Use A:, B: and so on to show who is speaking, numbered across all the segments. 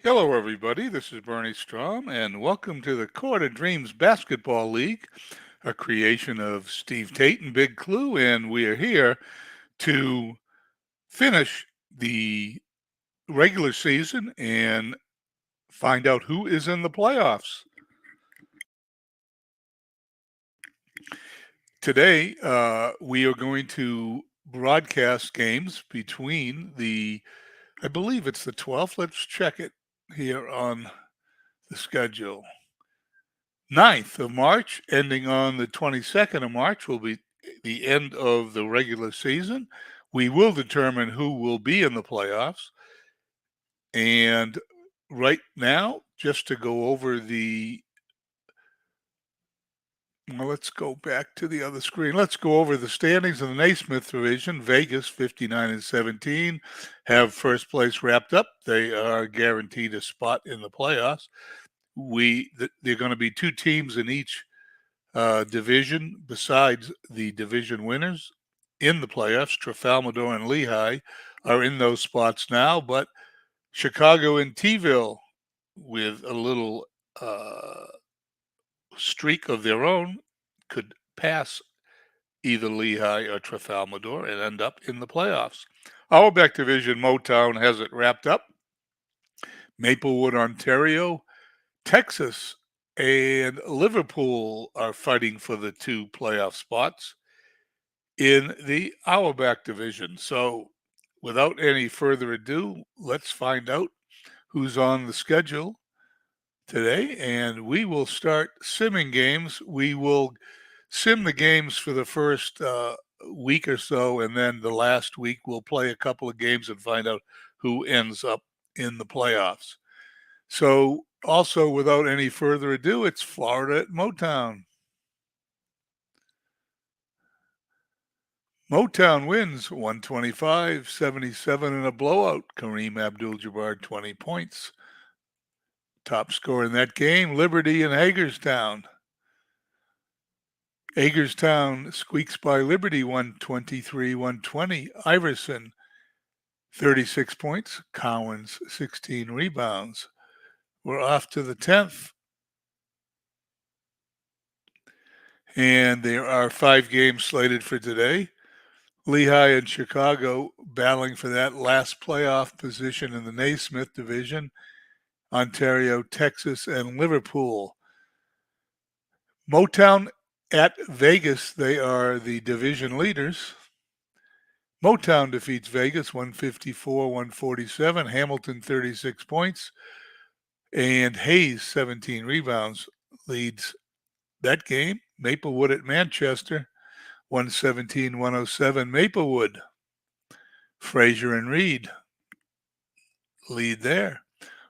A: Hello, everybody. This is Bernie Strom, and welcome to the Court of Dreams Basketball League, a creation of Steve Tate and Big Clue. And we are here to finish the regular season and find out who is in the playoffs. Today, we are going to broadcast games between I believe it's the 12th. Let's check it here on the schedule. 9th of March, ending on the 22nd of March, will be the end of the regular season. We will determine who will be in the playoffs. And right now, just to go over let's go back to the other screen. Let's go over the standings in the Naismith division. Vegas, 59-17, have first place wrapped up. They are guaranteed a spot in the playoffs. There are going to be two teams in each division besides the division winners in the playoffs. Trafalmador and Lehigh are in those spots now, but Chicago and T-ville, with a little streak of their own, could pass either Lehigh or Trafalmador and end up in the playoffs. Auerbach division, Motown has it wrapped up. Maplewood, Ontario, Texas, and Liverpool are fighting for the two playoff spots in the Auerbach division. So, without any further ado, let's find out who's on the schedule today, and we will start simming games. We will sim the games for the first week or so, and then the last week we'll play a couple of games and find out who ends up in the playoffs. So, also, without any further ado, it's Florida at Motown. Motown wins 125-77 in a blowout. Kareem Abdul-Jabbar, 20 points. Top scorer in that game, Liberty and Hagerstown. Hagerstown squeaks by Liberty 123-120. Iverson, 36 points. Cowens, 16 rebounds. We're off to the 10th. And there are 5 games slated for today. Lehigh and Chicago battling for that last playoff position in the Naismith division. Ontario, Texas, and Liverpool. Motown at Vegas, they are the division leaders. Motown defeats Vegas 154-147. Hamilton, 36 points. And Hayes, 17 rebounds, leads that game. Maplewood at Manchester, 117-107. Maplewood. Frazier and Reed lead there.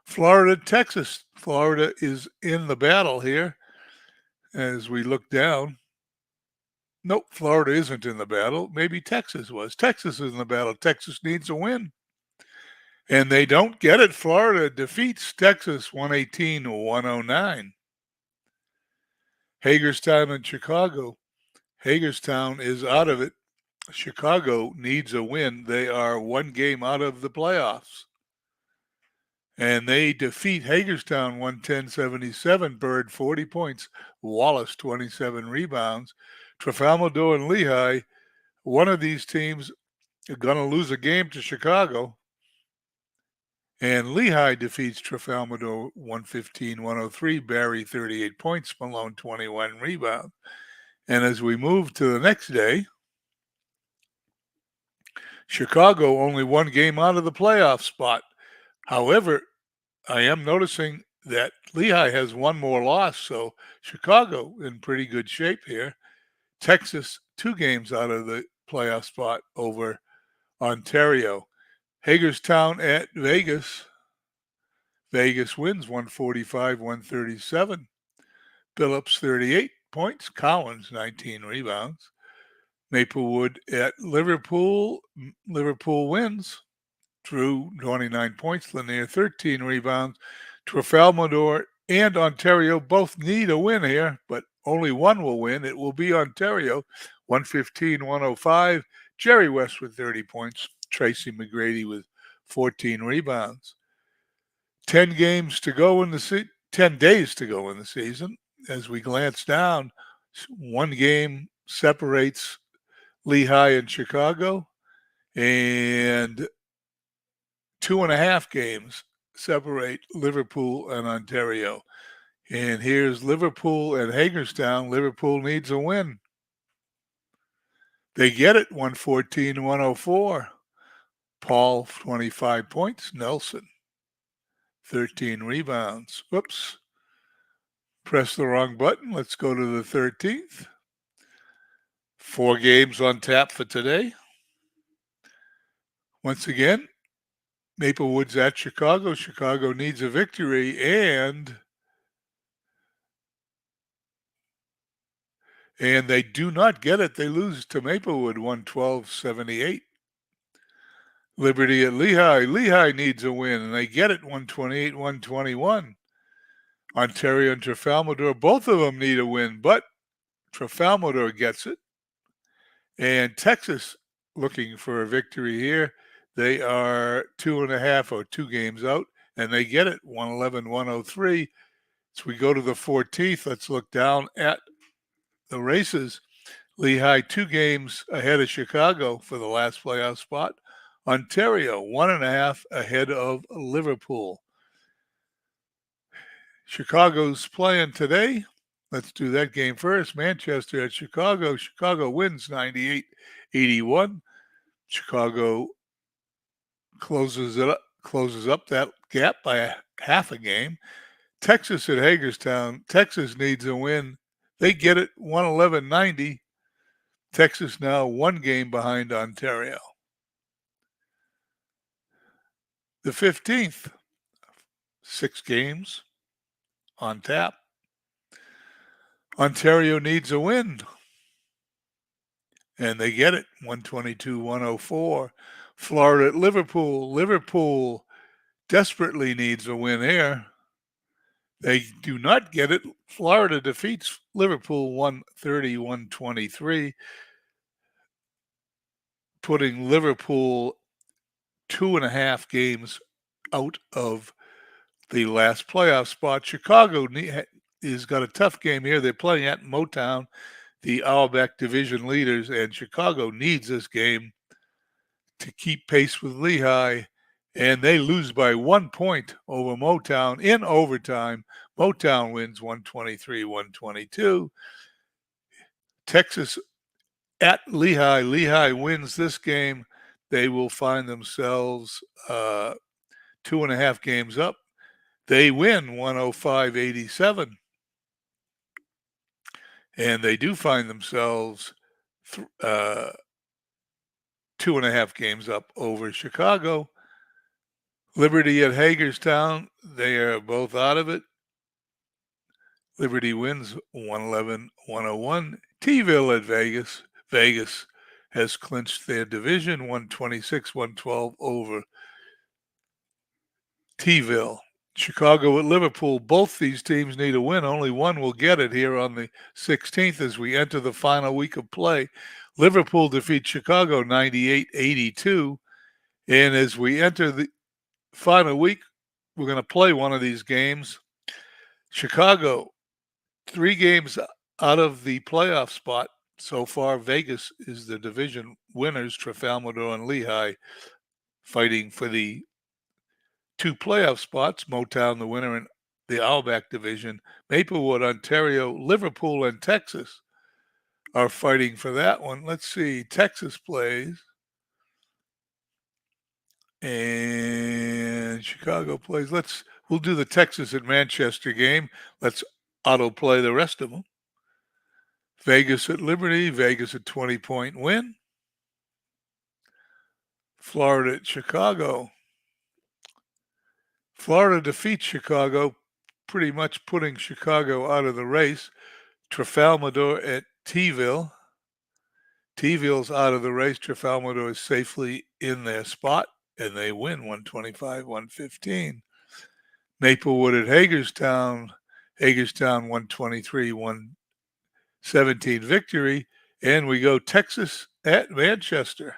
A: Florida, Texas. Florida is in the battle here as we look down. Nope, Florida isn't in the battle. Maybe Texas was. Texas is in the battle. Texas needs a win. And they don't get it. Florida defeats Texas 118-109. Hagerstown and Chicago. Hagerstown is out of it. Chicago needs a win. They are one game out of the playoffs. And they defeat Hagerstown 110-77. Bird, 40 points. Wallace, 27 rebounds. Trafalmador and Lehigh, one of these teams are going to lose a game to Chicago. And Lehigh defeats Trafalmador 115-103. Barry, 38 points. Malone, 21 rebounds. And as we move to the next day, Chicago only one game out of the playoff spot. However, I am noticing that Lehigh has one more loss, so Chicago in pretty good shape here. Texas, 2 games out of the playoff spot over Ontario. Hagerstown at Vegas. Vegas wins 145-137. Phillips, 38 points. Collins, 19 rebounds. Maplewood at Liverpool. Liverpool wins. Drew, 29 points. Lanier, 13 rebounds. Trafalmador and Ontario both need a win here, but only one will win. It will be Ontario, 115-105. Jerry West with 30 points. Tracy McGrady with 14 rebounds. 10 games to go in the 10 days to go in the season. As we glance down, one game separates Lehigh and Chicago, and 2.5 games separate Liverpool and Ontario. And here's Liverpool and Hagerstown. Liverpool needs a win. They get it, 114-104. Paul, 25 points. Nelson, 13 rebounds. Whoops. Press the wrong button. Let's go to the 13th. 4 games on tap for today. Once again, Maplewood's at Chicago. Chicago needs a victory, and they do not get it. They lose to Maplewood, 112-78. Liberty at Lehigh. Lehigh needs a win, and they get it, 128-121. Ontario and Trafalmador, both of them need a win, but Trafalmador gets it. And Texas looking for a victory here. They are 2.5 or 2 games out, and they get it, 111-103. So we go to the 14th. Let's look down at the races. Lehigh 2 games ahead of Chicago for the last playoff spot. Ontario 1.5 ahead of Liverpool. Chicago's playing today. Let's do that game first. Manchester at Chicago. Chicago wins 98-81. Chicago closes up that gap by half a game. Texas at Hagerstown. Texas needs a win. They get it, 111-90. Texas now 1 game behind Ontario. The 15th, 6 games on tap. Ontario needs a win, and they get it, 122-104. Florida at Liverpool. Liverpool desperately needs a win here. They do not get it. Florida defeats Liverpool 130-123, putting Liverpool 2.5 games out of the last playoff spot. Chicago has got a tough game here. They're playing at Motown, the Auerbach division leaders, and Chicago needs this game to keep pace with Lehigh, and they lose by 1 point over Motown in overtime. Motown wins 123-122. Texas at Lehigh. Lehigh wins this game. They will find themselves 2.5 games up. They win 105-87. And they do find themselves 2.5 games up over Chicago. Liberty at Hagerstown, they are both out of it. Liberty wins 111-101. T-ville at Vegas. Vegas has clinched their division, 126-112 over T-ville. Chicago at Liverpool, both these teams need a win. Only one will get it here on the 16th as we enter the final week of play. Liverpool defeats Chicago 98-82. And as we enter the final week, we're going to play one of these games. Chicago, 3 games out of the playoff spot so far. Vegas is the division winners, Trafalmador and Lehigh, fighting for the 2 playoff spots. Motown, the winner in the Auerbach division. Maplewood, Ontario, Liverpool, and Texas are fighting for that one. Let's see. Texas plays. And Chicago plays. We'll do the Texas and Manchester game. Let's autoplay the rest of them. Vegas at Liberty. Vegas a 20-point win. Florida at Chicago. Florida defeats Chicago, pretty much putting Chicago out of the race. Trafalmador at T-ville. T-ville's out of the race. Trafalmador is safely in their spot, and they win 125-115. Maplewood at Hagerstown. Hagerstown 123-117 victory. And we go Texas at Manchester.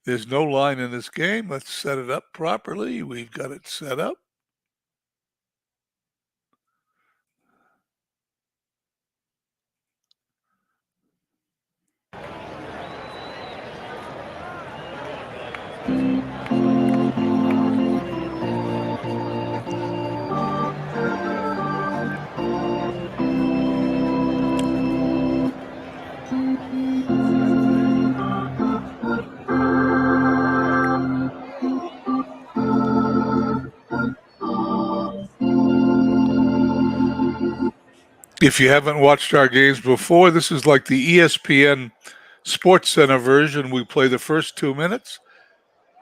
A: There's no line in this game. Let's set it up properly. We've got it set up. If you haven't watched our games before, this is like the ESPN Sports Center version. We play the first 2 minutes.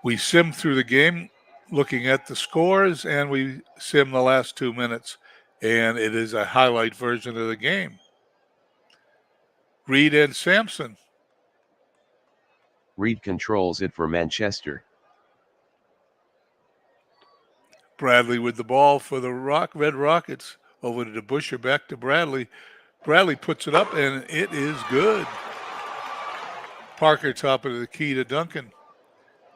A: We sim through the game looking at the scores, and we sim the last 2 minutes. And it is a highlight version of the game. Reed and Sampson.
B: Reed controls it for Manchester.
A: Bradley with the ball for the Red Rockets. Over to DeBuscher, back to Bradley. Bradley puts it up, and it is good. Parker top of the key to Duncan.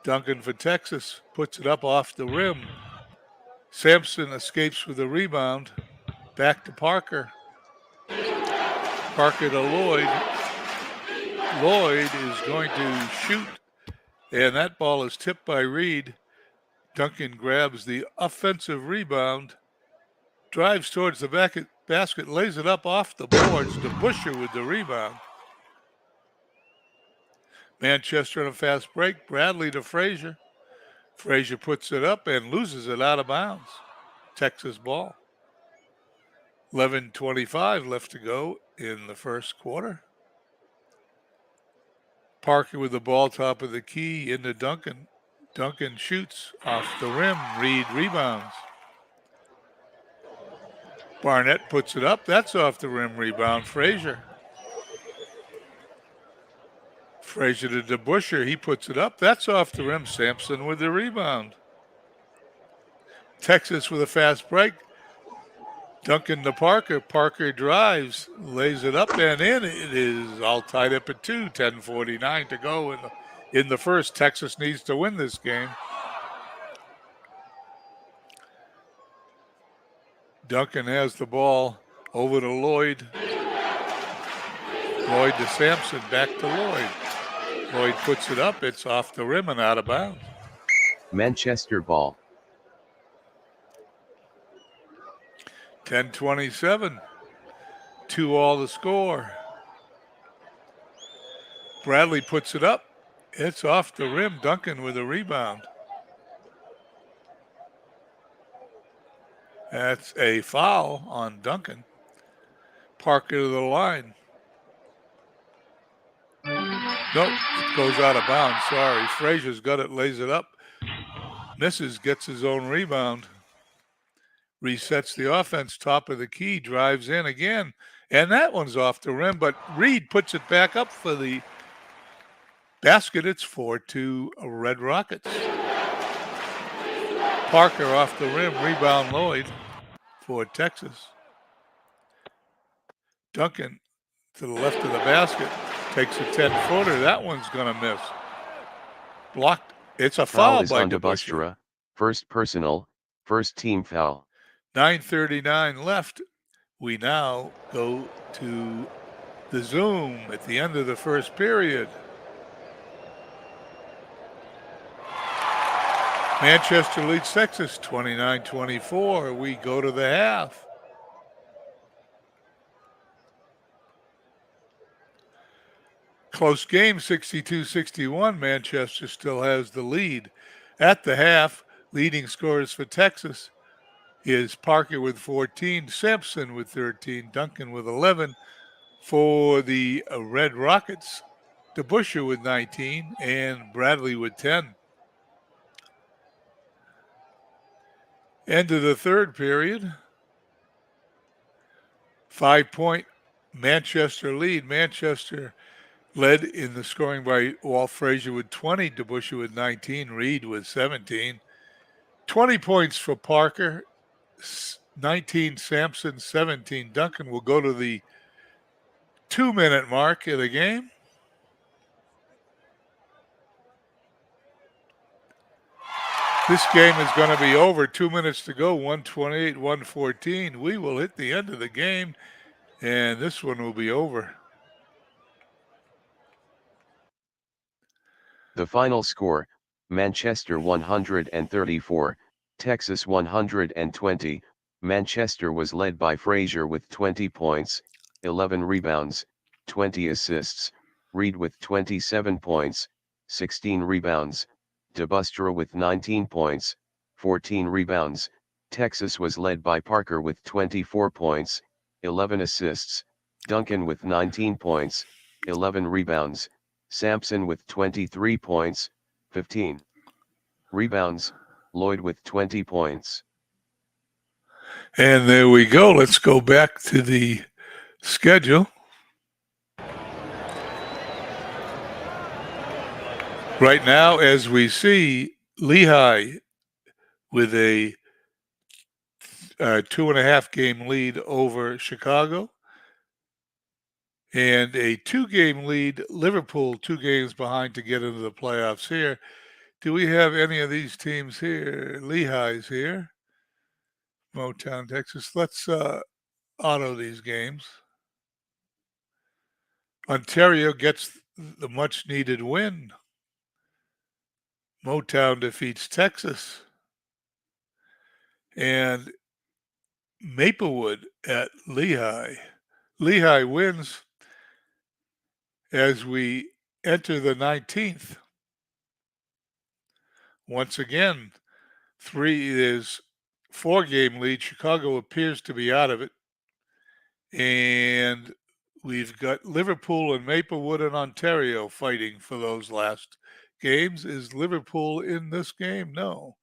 A: Duncan for Texas. Puts it up off the rim. Sampson escapes with a rebound. Back to Parker. Parker to Lloyd. Lloyd is going to shoot, and that ball is tipped by Reed. Duncan grabs the offensive rebound, drives towards the basket, lays it up off the boards. DeBuscher with the rebound. Manchester on a fast break. Bradley to Frazier. Frazier puts it up and loses it out of bounds. Texas ball. 11:25 left to go in the first quarter. Parker with the ball top of the key into Duncan. Duncan shoots off the rim. Reed rebounds. Barnett puts it up. That's off the rim rebound. Frazier. Frazier to DeBuscher. He puts it up. That's off the rim. Sampson with the rebound. Texas with a fast break. Duncan to Parker. Parker drives, lays it up and in. It is all tied up at 2. 10:49 to go in the first. Texas needs to win this game. Duncan has the ball over to Lloyd. Lloyd to Sampson, back to Lloyd. Lloyd puts it up. It's off the rim and out of bounds.
B: Manchester ball.
A: 10:27. 2-all the score. Bradley puts it up. It's off the rim. Duncan with a rebound. That's a foul on Duncan. Parker to the line. Nope, it goes out of bounds. Sorry. Frazier's got it, lays it up. Misses, gets his own rebound. Resets the offense, top of the key, drives in again. And that one's off the rim, but Reed puts it back up for the basket. It's 4-2 Red Rockets. Parker off the rim, rebound Lloyd for Texas. Duncan to the left of the basket, takes a 10-footer. That one's going to miss. Blocked. It's a foul
B: is
A: by
B: on
A: DeBuscher.
B: DeBuscher. First personal, first team foul.
A: 9:39 left. We now go to the Zoom at the end of the first period. Manchester leads Texas 29-24. We go to the half. Close game, 62-61. Manchester still has the lead. At the half, leading scorers for Texas is Parker with 14, Sampson with 13, Duncan with 11. For the Red Rockets, DeBuscher with 19 and Bradley with 10. End of the third period. 5-point Manchester lead. Manchester led in the scoring by Walt Frazier with 20, DeBuscher with 19, Reed with 17. 20 points for Parker, 19 Sampson, 17 Duncan. Will go to the 2-minute mark of the game. This game is going to be over. 2 minutes to go, 128, 114. We will hit the end of the game, and this one will be over.
B: The final score, Manchester 134, Texas 120. Manchester was led by Frazier with 20 points, 11 rebounds, 20 assists, Reed with 27 points, 16 rebounds, DeBustra with 19 points, 14 rebounds. Texas was led by Parker with 24 points, 11 assists, Duncan with 19 points, 11 rebounds, Sampson with 23 points, 15 rebounds, Lloyd with 20 points.
A: And there we go. Let's go back to the schedule. Right now, as we see, Lehigh with a 2.5 game lead over Chicago, and a 2-game lead, Liverpool 2 games behind to get into the playoffs here. Do we have any of these teams here? Lehigh's here. Motown, Texas. Let's auto these games. Ontario gets the much needed win. Motown defeats Texas. And Maplewood at Lehigh. Lehigh wins as we enter the 19th. Once again, 4-game lead. Chicago appears to be out of it. And we've got Liverpool and Maplewood and Ontario fighting for those last games. Is Liverpool in this game? No.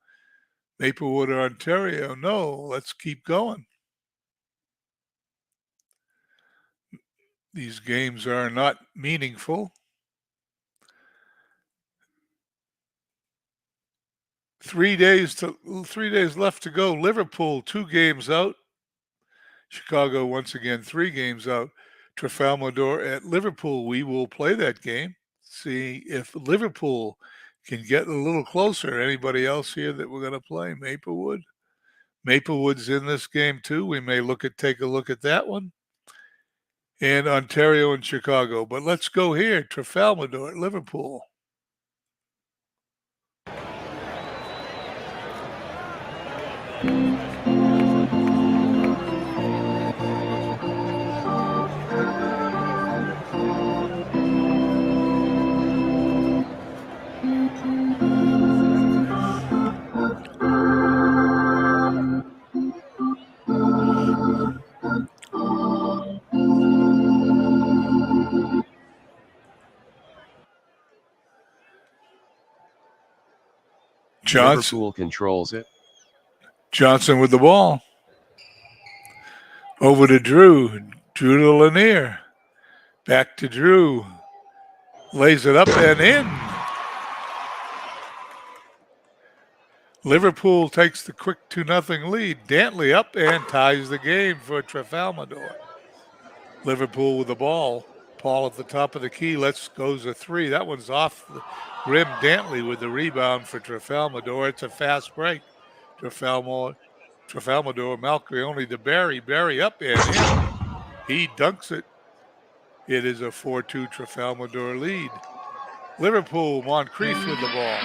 A: Maplewood or Ontario? No. Let's keep going. These games are not meaningful. 3 days left to go. Liverpool 2 games out. Chicago once again 3 games out. Trafalmador at Liverpool. We will play that game. See if Liverpool can get a little closer. Anybody else here that we're going to play? Maplewood. Maplewood's in this game too. We may take a look at that one. And Ontario and Chicago. But let's go here. Trafalmador at Liverpool. Johnson.
B: Liverpool controls it.
A: Johnson with the ball. Over to Drew. Drew to Lanier. Back to Drew. Lays it up and in. Liverpool takes the quick 2-0 lead. Dantley up and ties the game for Trafalmador. Liverpool with the ball. Paul at the top of the key. Goes a 3. That one's off the rim. Dantley with the rebound for Trafalmador. It's a fast break. Trafalmador, Malcrione to Barry. Barry up and in. He dunks it. It is a 4-2 Trafalmador lead. Liverpool, Moncrief with the ball.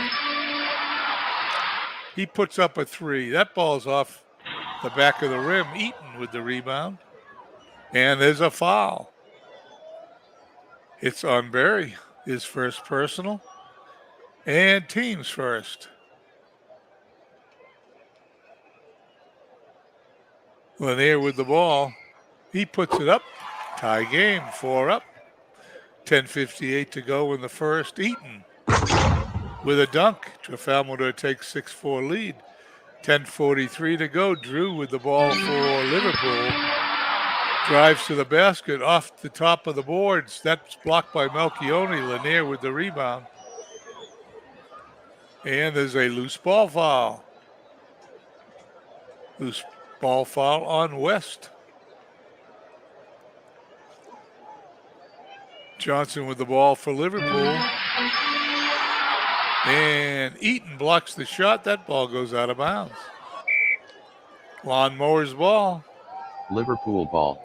A: He puts up a 3. That ball's off the back of the rim. Eaton with the rebound. And there's a foul. It's on Barry. His first personal. And team's first. Lanier with the ball. He puts it up. Tie game, 4 up. 10:58 to go in the first. Eaton with a dunk. Trafalmador takes 6-4 lead. 10:43 to go. Drew with the ball for Liverpool. Drives to the basket off the top of the boards. That's blocked by Malchione. Lanier with the rebound. And there's a loose ball foul. Loose ball foul on West. Johnson with the ball for Liverpool. And Eaton blocks the shot. That ball goes out of bounds. Lawnmower's ball.
B: Liverpool ball.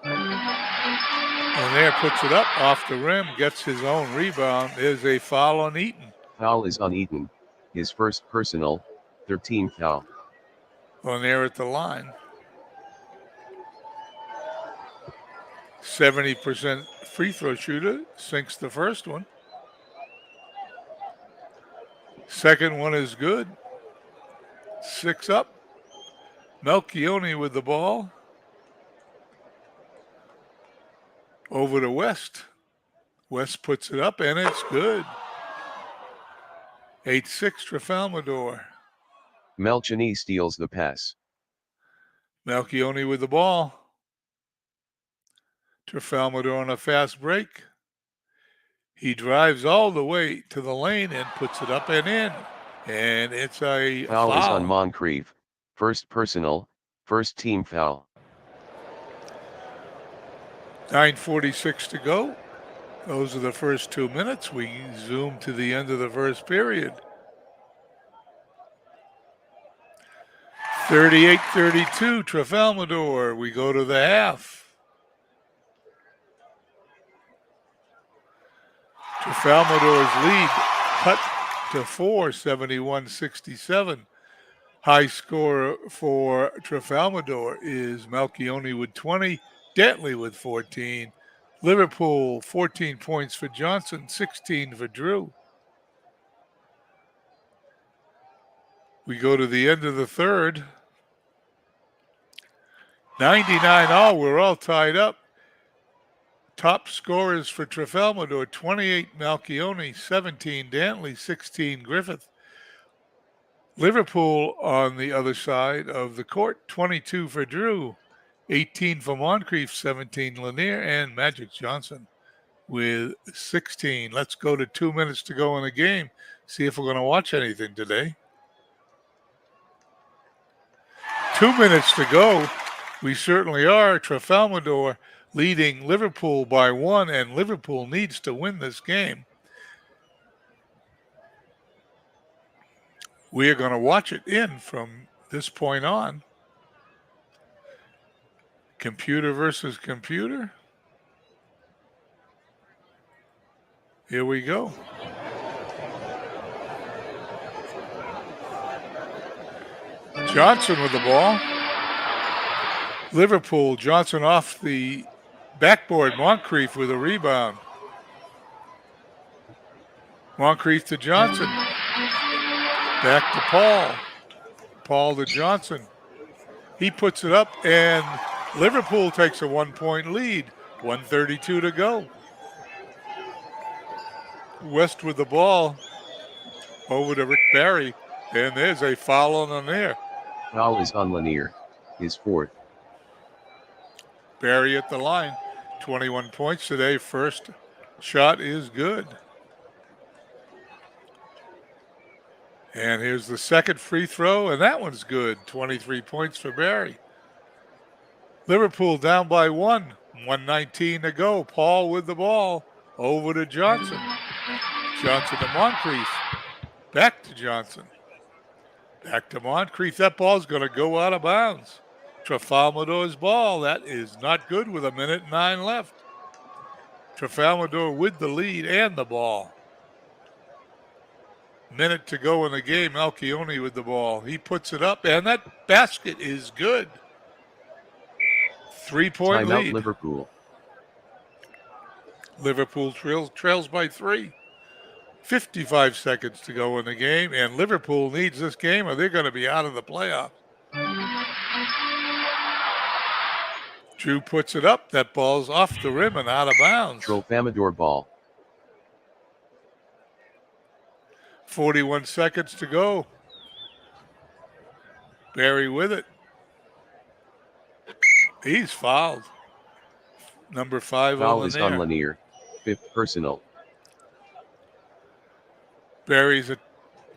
A: Lanier puts it up off the rim, gets his own rebound. There's a foul on Eaton.
B: Foul is on Eaton. His first personal, 13th foul.
A: Lanier at the line. 70% free throw shooter, sinks the first one. Second one is good. 6 up. Melchione with the ball. Over to West. West puts it up, and it's good. 8-6 Trafalmador.
B: Melchione steals the pass.
A: Melchione with the ball. Trafalmador on a fast break. He drives all the way to the lane and puts it up and in. And it's a
B: Foul
A: foul.
B: is on Moncrief. First personal, first team foul.
A: 9:46 to go. Those are the first 2 minutes. We zoom to the end of the first period. 38-32 Trafalmador. We go to the half. Trafalmador's lead cut to 4, 71-67. High scorer for Trafalmador is Melchione with 20, Dantley with 14. Liverpool, 14 points for Johnson, 16 for Drew. We go to the end of the third. 99 all, we're all tied up. Top scorers for Trafalmador, 28 Melchione, 17 Dantley, 16 Griffith. Liverpool on the other side of the court, 22 for Drew, 18 for Moncrief, 17 Lanier, and Magic Johnson with 16. Let's go to 2 minutes to go in the game, see if we're going to watch anything today. 2 minutes to go. We certainly are. Trafalmador leading Liverpool by 1, and Liverpool needs to win this game. We are going to watch it in from this point on. Computer versus computer. Here we go. Johnson with the ball. Liverpool, Johnson off the backboard. Moncrief with a rebound. Moncrief to Johnson. Back to Paul. Paul to Johnson. He puts it up, and Liverpool takes a 1-point lead. 1:32 to go. West with the ball. Over to Rick Barry. And there's a foul on Lanier.
B: Foul is on Lanier. His fourth.
A: Barry at the line. 21 points today. First shot is good. And here's the second free throw, and that one's good. 23 points for Barry. Liverpool down by 1. 1:19 to go. Paul with the ball. Over to Johnson. Johnson to Moncrief. Back to Johnson. Back to Moncrief. That ball's going to go out of bounds. Trafalmador's ball. That is not good with 1:09 left. Trafalmador with the lead and the ball. Minute to go in the game. Melchione with the ball. He puts it up, and that basket is good. 3-point
B: Timeout
A: lead.
B: Liverpool.
A: Liverpool trails by 3. 55 seconds to go in the game, and Liverpool needs this game or they're going to be out of the playoffs. Drew puts it up. That ball's off the rim and out of bounds.
B: Trafalmador ball.
A: 41 seconds to go. Barry with it. He's fouled. Number 5
B: Foul
A: on
B: is on Lanier. Fifth personal.
A: Barry's a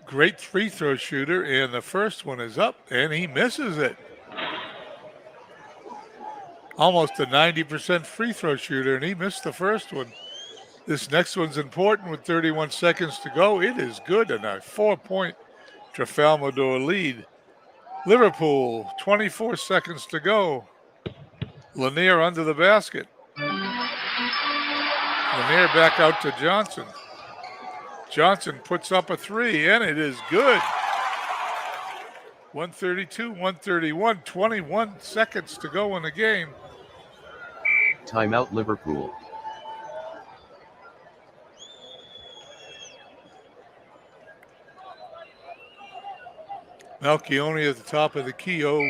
A: great free throw shooter, and the first one is up, and he misses it. almost a 90% free throw shooter, and he missed the first one. This next one's important with 31 seconds to go. It is good, and a 4-point Trafalmador lead. Liverpool, 24 seconds to go. Lanier under the basket. Lanier back out to Johnson. Johnson puts up a three, and it is good. 132, 131, 21 seconds to go in the game.
B: Timeout Liverpool.
A: Malchione at the top of the key. Oh,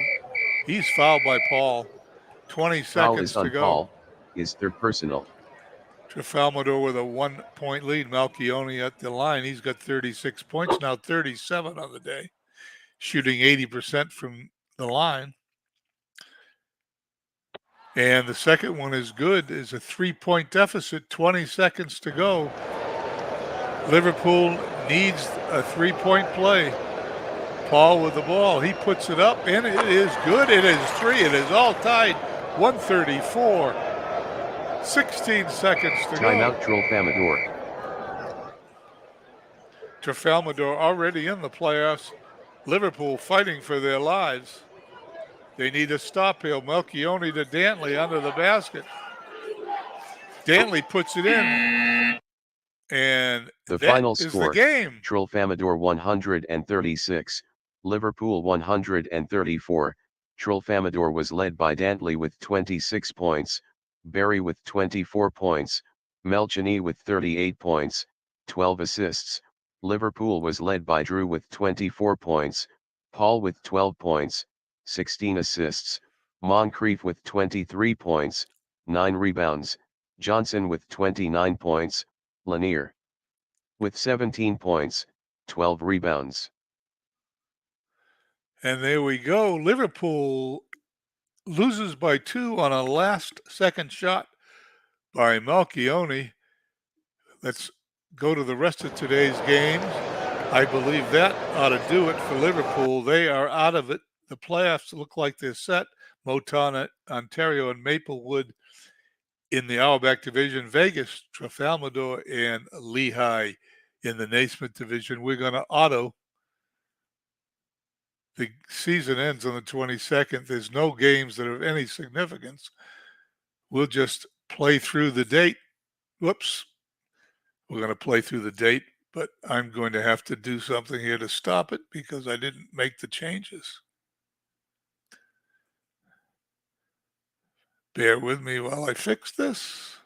A: he's fouled by Paul. 20
B: Foul
A: seconds
B: is
A: to
B: on
A: go.
B: Paul. Is third personal.
A: Trafalmador with a 1-point lead. Malchione at the line. He's got 36 points now, 37 on the day, shooting 80% from the line. And the second one is good. Is a 3-point deficit, 20 seconds to go. Liverpool needs a 3-point play. Paul with the ball. He puts it up, and it is good. It is three. It is all tied. 134. 16 seconds to go.
B: Timeout Trafalmador.
A: Trafalmador already in the playoffs. Liverpool fighting for their lives. They need a stop here. Malchione to Dantley under the basket. Dantley puts it in. And
B: the
A: that
B: final
A: is
B: score,
A: the game.
B: Trafalmador 136, Liverpool 134. Trafalmador was led by Dantley with 26 points, Barry with 24 points, Melchini with 38 points, 12 assists. Liverpool was led by Drew with 24 points, Paul with 12 points, 16 assists, Moncrief with 23 points, 9 rebounds, Johnson with 29 points, Lanier with 17 points, 12 rebounds.
A: And there we go. Liverpool loses by 2 on a last-second shot by Malchione. Let's go to the rest of today's games. I believe that ought to do it for Liverpool. They are out of it. The playoffs look like they're set. Motown, Ontario, and Maplewood in the Auerbach division. Vegas, Trafalmador, and Lehigh in the Naismith division. We're going to auto. The season ends on the 22nd. There's no games that are of any significance. We'll just play through the date. Whoops. We're going to play through the date, but I'm going to have to do something here to stop it because I didn't make the changes. Bear with me while I fix this.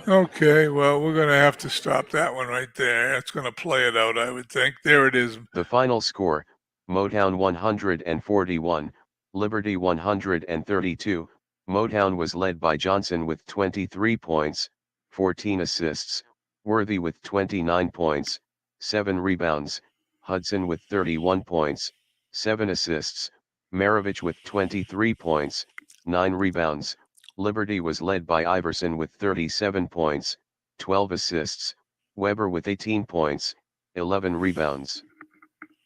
A: Okay, well, we're going to have to stop that one right there. It's going to play it out, I would think. There it is.
B: The final score, Motown 141, Liberty 132. Motown was led by Johnson with 23 points, 14 assists, Worthy with 29 points, 7 rebounds, Hudson with 31 points, 7 assists, Maravich with 23 points, 9 rebounds. Liberty was led by Iverson with 37 points, 12 assists, Weber with 18 points, 11 rebounds.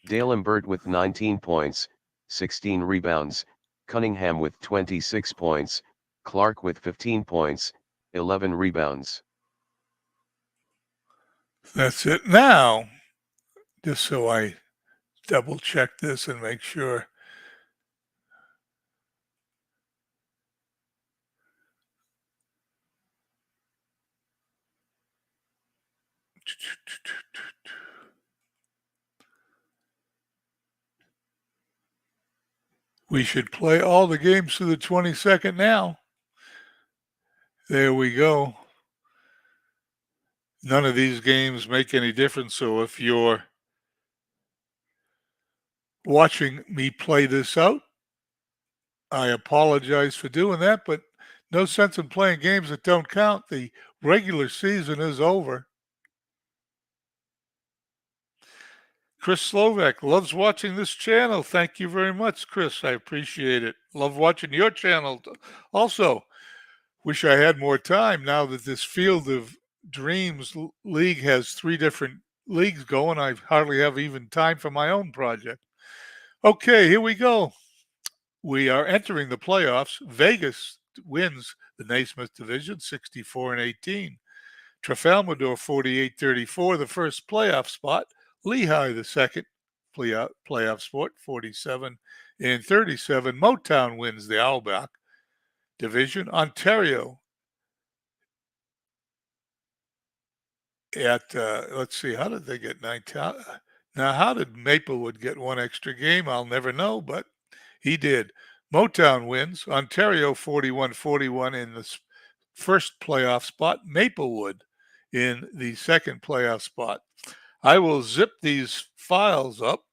B: D'Alembert with 19 points, 16 rebounds, Cunningham with 26 points, Clark with 15 points, 11 rebounds.
A: That's it. Now, just so I double check this and make sure. We should play all the games to the 22nd now. There we go. None of these games make any difference. So if you're watching me play this out, I apologize for doing that, but no sense in playing games that don't count. The regular season is over. Chris Slovak loves watching this channel. Thank you very much, Chris. I appreciate it. Love watching your channel. Also, wish I had more time now that this Field of Dreams league has 3 different leagues going. I hardly have even time for my own project. Okay, here we go. We are entering the playoffs. Vegas wins the Naismith division 64-18. Trafalmador 48-34, the first playoff spot. Lehigh, the second playoff spot, 47-37. Motown wins the Owlback division. Ontario at let's see, how did they get 19? Now, how did Maplewood get one extra game? I'll never know, but he did. Motown wins. Ontario 41-41 in the first playoff spot. Maplewood in the second playoff spot. I will zip these files up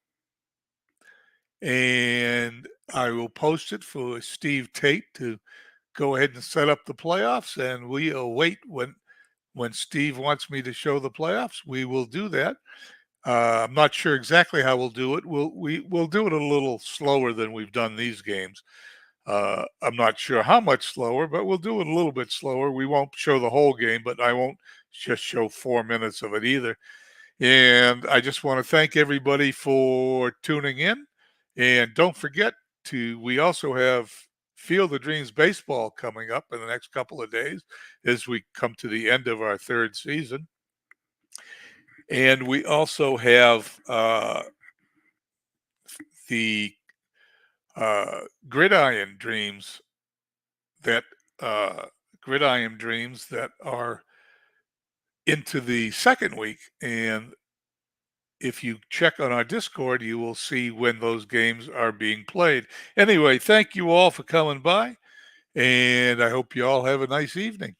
A: and I will post it for Steve Tate to go ahead and set up the playoffs, and we await when Steve wants me to show the playoffs. We will do that. I'm not sure exactly how we'll do it. We'll do it a little slower than we've done these games. I'm not sure how much slower, but we'll do it a little bit slower. We won't show the whole game, but I won't just show 4 minutes of it either. And I just want to thank everybody for tuning in. And don't forget we also have Field of Dreams baseball coming up in the next couple of days as we come to the end of our 3rd season. And we also have the gridiron dreams that are into the second week. And if you check on our Discord, you will see when those games are being played. Anyway, thank you all for coming by, and I hope you all have a nice evening.